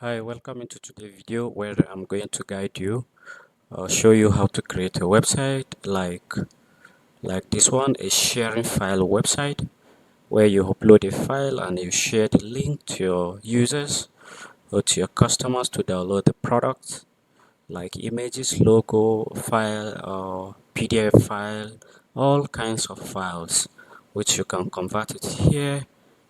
Hi, welcome into today's video where I'm going to guide you, show you how to create a website like this one, a sharing file website where you upload a file and you share the link to your users or to your customers to download the product like images, logo, file, or PDF file, all kinds of files which you can convert it here.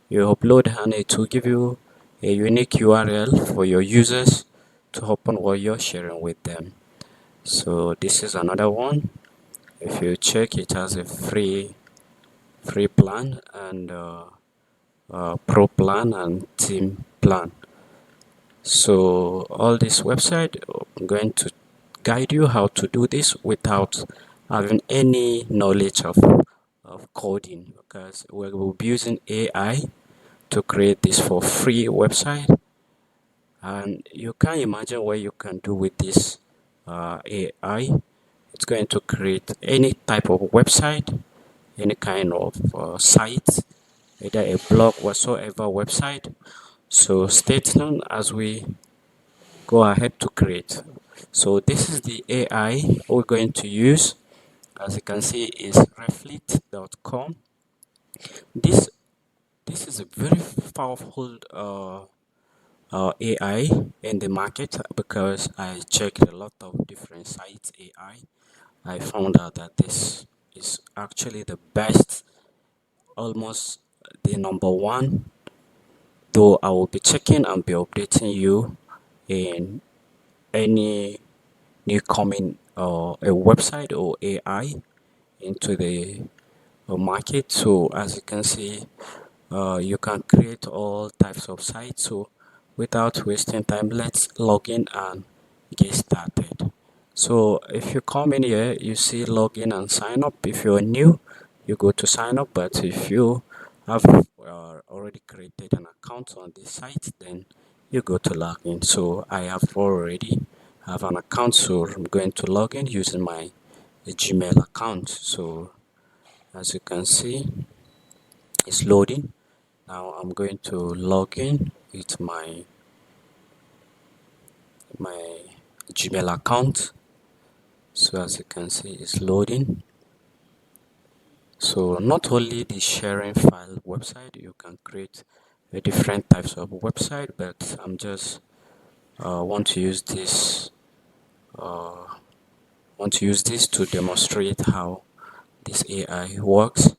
You upload and it will give you a unique URL for your users to open what you're sharing with them. So this is another one. If you check, it has a free plan and pro plan and team plan. So all this website, I'm going to guide you how to do this without having any knowledge of coding, because we will be using AI to create this for free website. And you can imagine what you can do with this AI. It's going to create any type of website, any kind of site, either a blog, whatsoever website. So stay tuned as we go ahead to create. So this is the AI we're going to use. As you can see, is Replit.com. This this is a very powerful AI in the market because I checked a lot of different sites AI. I found out that this is actually the best, almost the number one. Though I will be checking and be updating you in any new coming a website or AI into the market. So as you can see, you can create all types of sites. So without wasting time, let's log in and get started. So if you come in here, you see login and sign up. If you're new, you go to sign up. But if you have already created an account on this site, then you go to login. So I have already have an account, so I'm going to log in using my Gmail account. So as you can see, it's loading. Now I'm going to log in with my Gmail account. So as you can see, it's loading. So not only the sharing file website, you can create a different types of website, but I'm just want to use this to demonstrate how this AI works.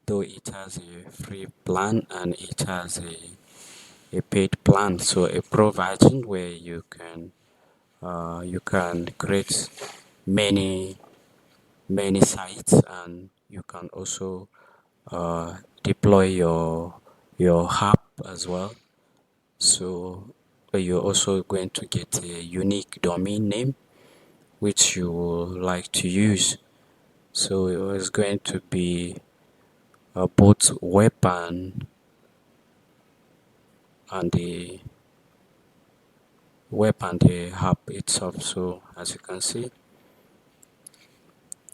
Though it has a free plan and it has a paid plan, so a pro version where you can create many sites, and you can also deploy your app as well. So you're also going to get a unique domain name which you would like to use. So it's going to be both web and the app itself. So as you can see,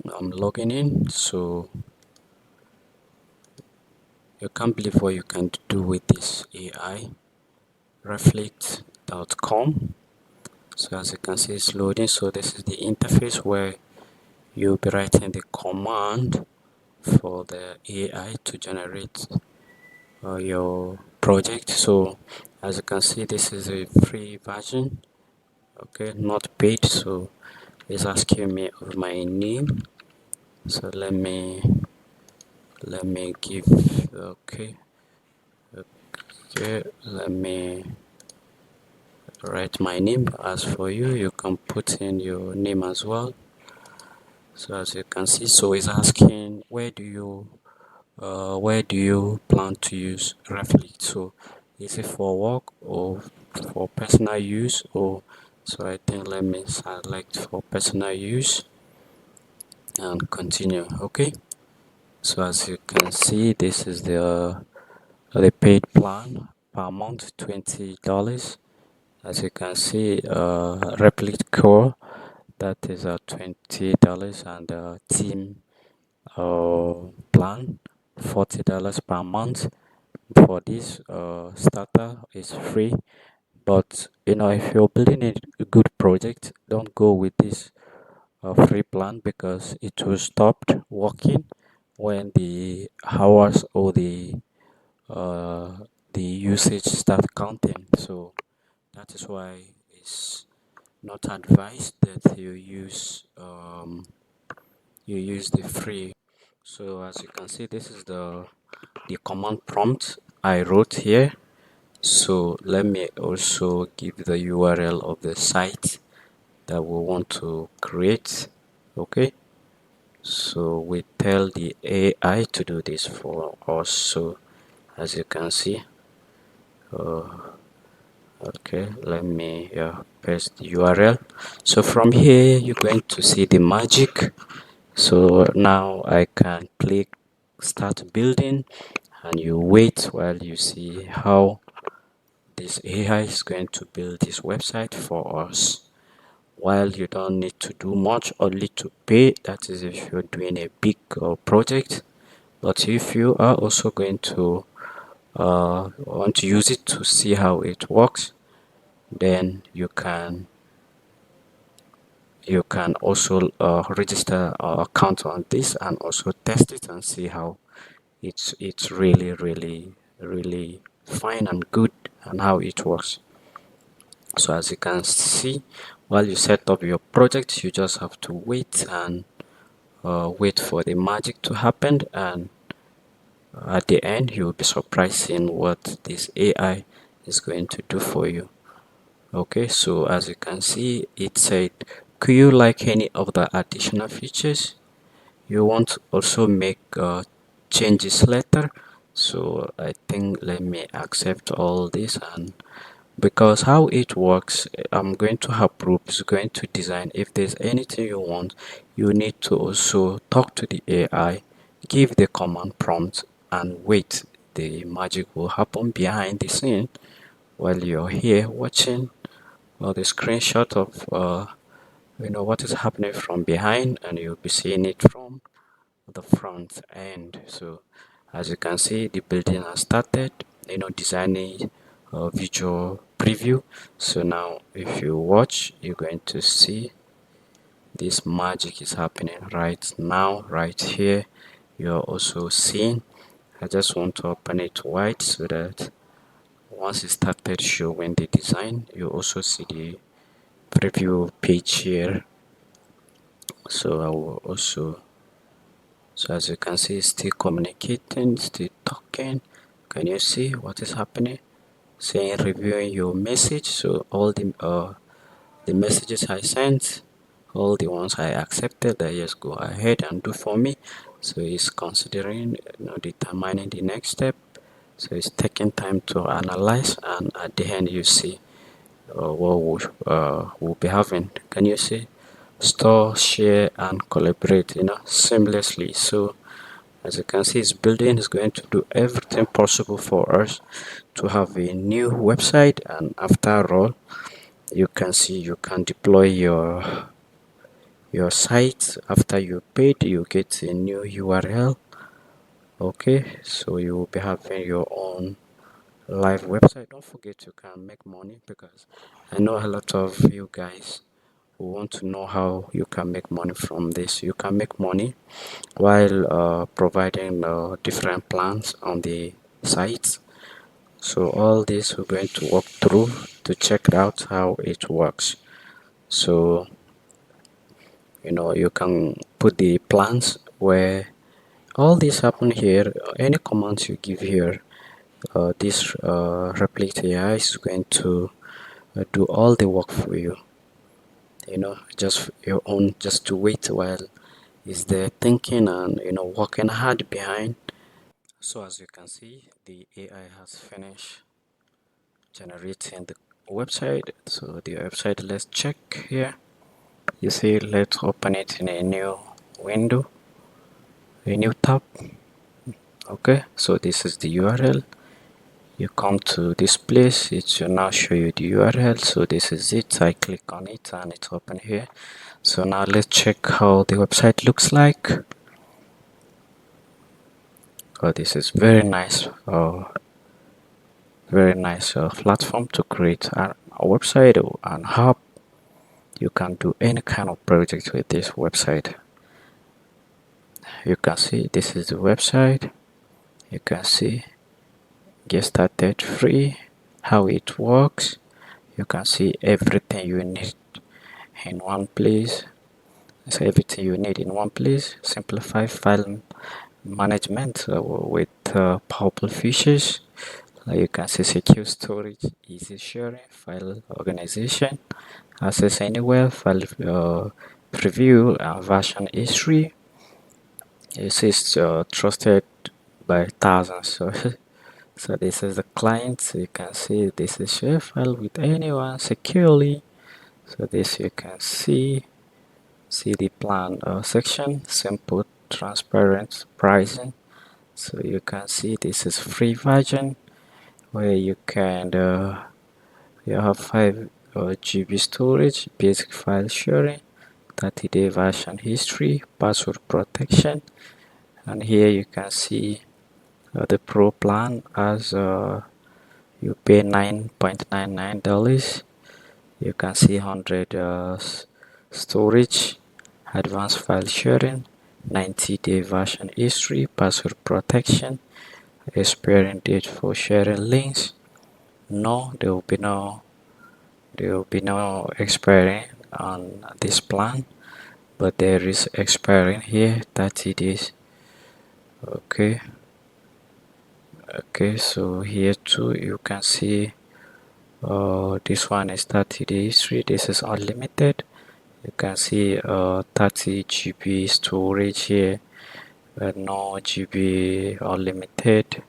I'm logging in. So you can't believe what you can do with this AI. Reflect.com. So as you can see, it's loading. So this is the interface where you'll be writing the command for the AI to generate your project. So as you can see, this is a free version, okay, not paid. So it's asking me of my name. So let me give, okay, okay, let me write my name. As for you, you can put in your name as well. So as you can see, so it's asking where do you plan to use Replit? So is it for work or for personal use? Or so I think let me select for personal use and continue. Okay. So as you can see, this is the paid plan per month, $20. As you can see, Replit Core, that is $20, and Team plan, $40 per month. For this starter is free, But if you're building a good project, don't go with this free plan, because it will stop working when the hours or uh, the usage start counting. So that is why it's not advised that you use the free. So as you can see, this is the command prompt I wrote here. So let me also give the URL of the site that we want to create. Okay, so we tell the AI to do this for us. So as you can see, okay, let me paste the URL. So from here you're going to see the magic. So now I can click start building, and you wait while you see how this AI is going to build this website for us. While you don't need to do much, only to pay. That is if you're doing a big project. But if you are also going to want to use it to see how it works, then you can also register an account on this and also test it and see how it's really really fine and good, and how it works. So as you can see, while you set up your project, you just have to wait and wait for the magic to happen, and at the end you'll be surprised seeing what this AI is going to do for you. Okay, so as you can see, it said, could you like any of the additional features? You want to also make changes later. So I think let me accept all this, and because how it works, I'm going to have proofs going to design. If there's anything you want, you need to also talk to the AI, give the command prompt, and wait. The magic will happen behind the scene while you're here watching the screenshot of what is happening from behind, and you'll be seeing it from the front end. So as you can see, the building has started, designing a visual preview. So now if you watch, you're going to see this magic is happening right now, right here. You're also seeing, I just want to open it wide so that once it started showing the design, you also see the preview page here. So I will also, so as you can see, it's still communicating, still talking. Can you see what is happening? Saying reviewing your message. So all the messages I sent, all the ones I accepted, I just go ahead and do for me. So it's considering, determining the next step. So it's taking time to analyze, and at the end you see what we'll be having. Can you see? Store, share, and collaborate, seamlessly. So as you can see, it's building is going to do everything possible for us to have a new website. And after all, you can see you can deploy your site. After you paid, you get a new URL. Okay, so you will be having your own live website. Don't forget you can make money, because I know a lot of you guys who want to know how you can make money from this. You can make money while providing different plans on the site. So all this we're going to walk through to check out how it works. So you can put the plans where all this happen here. Any commands you give here, this Replit AI is going to do all the work for you. Just your own, just to wait while is there thinking and working hard behind. So as you can see, the AI has finished generating the website. So the website, let's check here. You see, let's open it in a new window, a new tab. Okay, so this is the URL. You come to this place, it should now show you the URL. So this is it. I click on it and it's open here. So now let's check how the website looks like. Oh, this is very nice. Very nice platform to create a website or an app. You can do any kind of project with this website. You can see this is the website. You can see get started free, how it works. You can see everything you need in one place. So everything you need in one place. Simplify file management with powerful features. You can see secure storage, easy sharing, file organization, access anywhere, file preview, and version history. It is trusted by thousands. So, so this is the client. So you can see this is share file with anyone securely. So this you can see the plan section, simple, transparent pricing. So you can see this is free version where you can you have 5 GB storage, basic file sharing, 30-day version history, password protection, and here you can see the pro plan as you pay $9.99. You can see 100 storage, advanced file sharing, 90-day version history, password protection, expiring date for sharing links. No, there will be no expiring on this plan, but there is expiring here 30 days. Okay, so here too you can see this one is 30 days history. This is unlimited. You can see 30 GB storage here, but no GB unlimited.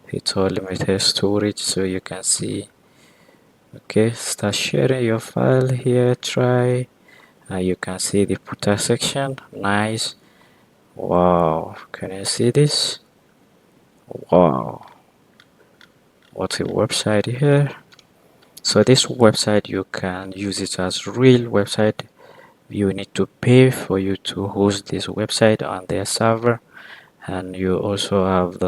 It's unlimited storage, so you can see. Okay, start sharing your file here. Try. You can see the footer section. Nice. Wow, can you see this? Wow, what a website here. So this website, you can use it as real website. You need to pay for you to host this website on their server, and you also have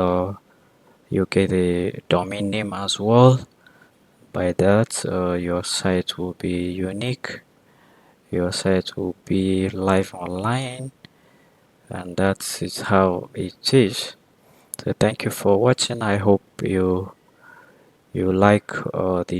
you get a domain name as well. By that your site will be unique, your site will be live online, and that is how it is. So thank you for watching. I hope you like the